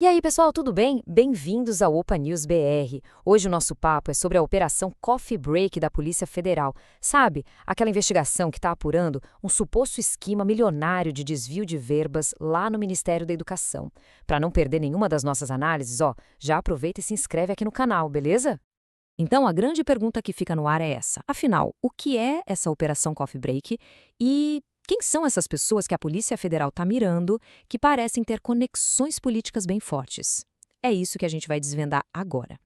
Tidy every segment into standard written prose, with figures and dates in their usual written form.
E aí, pessoal, tudo bem? Bem-vindos ao Opa News BR. Hoje o nosso papo é sobre a Operação Coffee Break da Polícia Federal. Sabe, aquela investigação que está apurando um suposto esquema milionário de desvio de verbas lá no Ministério da Educação. Para não perder nenhuma das nossas análises, já aproveita e se inscreve aqui no canal, beleza? Então, a grande pergunta que fica no ar é essa. Afinal, o que é essa Operação Coffee Break e quem são essas pessoas que a Polícia Federal está mirando que parecem ter conexões políticas bem fortes? É isso que a gente vai desvendar agora.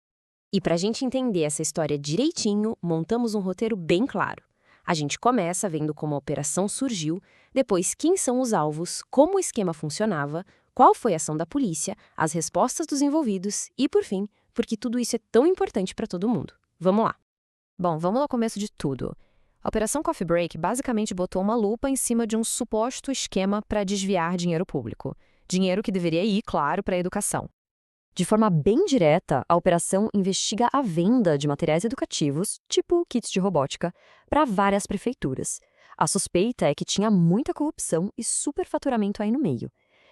E para a gente entender essa história direitinho, montamos um roteiro bem claro. A gente começa vendo como a operação surgiu, depois quem são os alvos, como o esquema funcionava, qual foi a ação da polícia, as respostas dos envolvidos e, por fim, por que tudo isso é tão importante para todo mundo. Vamos lá. Bom, vamos ao começo de tudo. A Operação Coffee Break basicamente botou uma lupa em cima de um suposto esquema para desviar dinheiro público. Dinheiro que deveria ir, claro, para a educação. De forma bem direta, a operação investiga a venda de materiais educativos, tipo kits de robótica, para várias prefeituras. A suspeita é que tinha muita corrupção e superfaturamento aí no meio.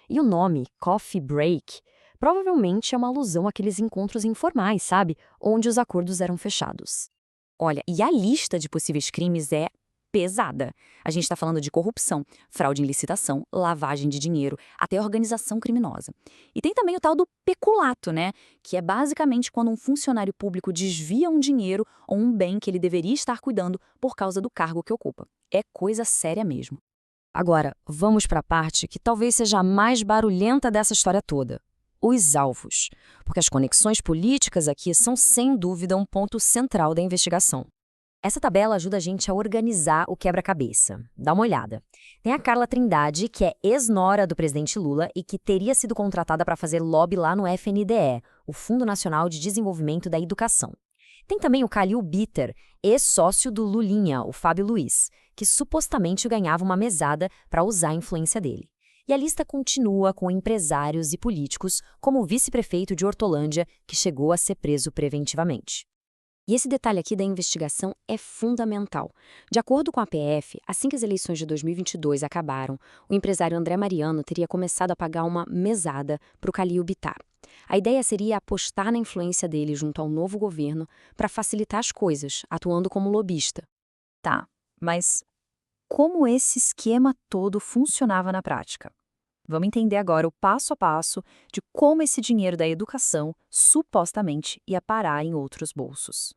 E o nome, Coffee Break, provavelmente é uma alusão àqueles encontros informais, sabe? Onde os acordos eram fechados. Olha, e a lista de possíveis crimes é pesada. A gente está falando de corrupção, fraude em licitação, lavagem de dinheiro, até organização criminosa. E tem também o tal do peculato, né? Que é basicamente quando um funcionário público desvia um dinheiro ou um bem que ele deveria estar cuidando por causa do cargo que ocupa. É coisa séria mesmo. Agora, vamos para a parte que talvez seja a mais barulhenta dessa história toda. Os alvos, porque as conexões políticas aqui são, sem dúvida, um ponto central da investigação. Essa tabela ajuda a gente a organizar o quebra-cabeça. Dá uma olhada. Tem a Carla Trindade, que é ex-nora do presidente Lula e que teria sido contratada para fazer lobby lá no FNDE, o Fundo Nacional de Desenvolvimento da Educação. Tem também o Calil Bitter, ex-sócio do Lulinha, o Fábio Luiz, que supostamente ganhava uma mesada para usar a influência dele. E a lista continua com empresários e políticos, como o vice-prefeito de Hortolândia, que chegou a ser preso preventivamente. E esse detalhe aqui da investigação é fundamental. De acordo com a PF, assim que as eleições de 2022 acabaram, o empresário André Mariano teria começado a pagar uma mesada para o Calil Bittar. A ideia seria apostar na influência dele junto ao novo governo para facilitar as coisas, atuando como lobista. Tá, mas como esse esquema todo funcionava na prática? Vamos entender agora o passo a passo de como esse dinheiro da educação supostamente ia parar em outros bolsos.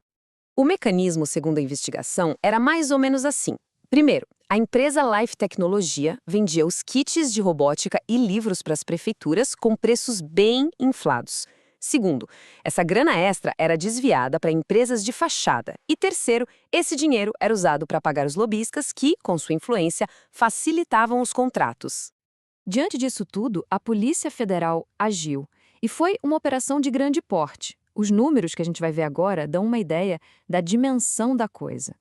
O mecanismo, segundo a investigação, era mais ou menos assim. Primeiro, a empresa Life Tecnologia vendia os kits de robótica e livros para as prefeituras com preços bem inflados. Segundo, essa grana extra era desviada para empresas de fachada. E terceiro, esse dinheiro era usado para pagar os lobistas que, com sua influência, facilitavam os contratos. Diante disso tudo, a Polícia Federal agiu. E foi uma operação de grande porte. Os números que a gente vai ver agora dão uma ideia da dimensão da coisa.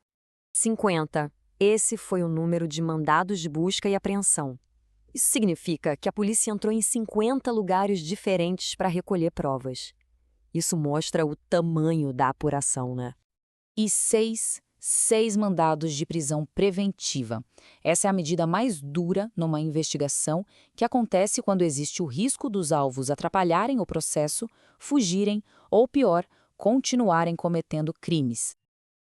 50. Esse foi o número de mandados de busca e apreensão. Isso significa que a polícia entrou em 50 lugares diferentes para recolher provas. Isso mostra o tamanho da apuração, né? E seis mandados de prisão preventiva. Essa é a medida mais dura numa investigação que acontece quando existe o risco dos alvos atrapalharem o processo, fugirem ou, pior, continuarem cometendo crimes.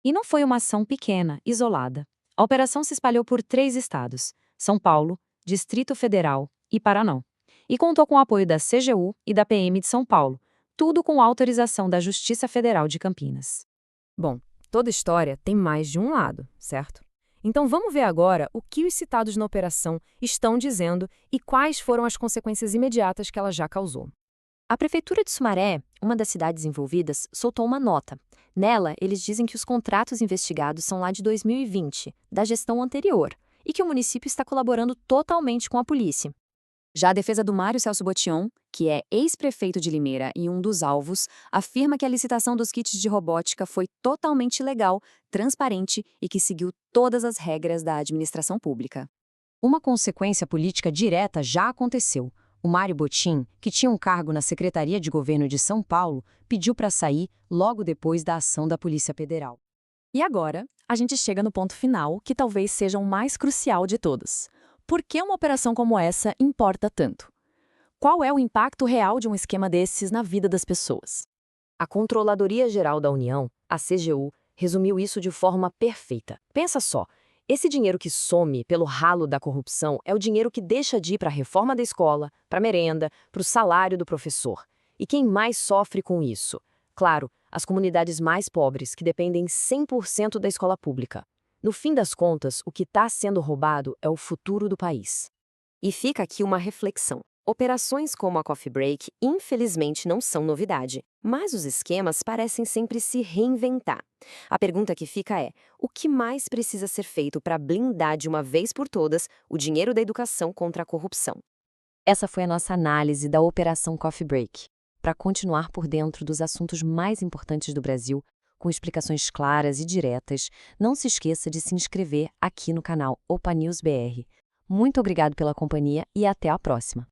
E não foi uma ação pequena, isolada. A operação se espalhou por 3 estados: São Paulo, Distrito Federal e Paraná. E contou com o apoio da CGU e da PM de São Paulo, tudo com autorização da Justiça Federal de Campinas. Bom, toda história tem mais de um lado, certo? Então vamos ver agora o que os citados na operação estão dizendo e quais foram as consequências imediatas que ela já causou. A Prefeitura de Sumaré, uma das cidades envolvidas, soltou uma nota. Nela, eles dizem que os contratos investigados são lá de 2020, da gestão anterior, e que o município está colaborando totalmente com a polícia. Já a defesa do Mário Celso Botion, que é ex-prefeito de Limeira e um dos alvos, afirma que a licitação dos kits de robótica foi totalmente legal, transparente e que seguiu todas as regras da administração pública. Uma consequência política direta já aconteceu. O Mário Botim, que tinha um cargo na Secretaria de Governo de São Paulo, pediu para sair logo depois da ação da Polícia Federal. E agora, a gente chega no ponto final, que talvez seja o mais crucial de todos. Por que uma operação como essa importa tanto? qual é o impacto real de um esquema desses na vida das pessoas? A Controladoria Geral da União, a CGU, resumiu isso de forma perfeita. Pensa só, esse dinheiro que some pelo ralo da corrupção é o dinheiro que deixa de ir para a reforma da escola, para a merenda, para o salário do professor. E quem mais sofre com isso? Claro, as comunidades mais pobres, que dependem 100% da escola pública. No fim das contas, o que está sendo roubado é o futuro do país. E fica aqui uma reflexão. Operações como a Coffee Break, infelizmente, não são novidade, mas os esquemas parecem sempre se reinventar. A pergunta que fica é: o que mais precisa ser feito para blindar de uma vez por todas o dinheiro da educação contra a corrupção? Essa foi a nossa análise da Operação Coffee Break. Para continuar por dentro dos assuntos mais importantes do Brasil, com explicações claras e diretas, não se esqueça de se inscrever aqui no canal Opa News BR. Muito obrigado pela companhia e até a próxima!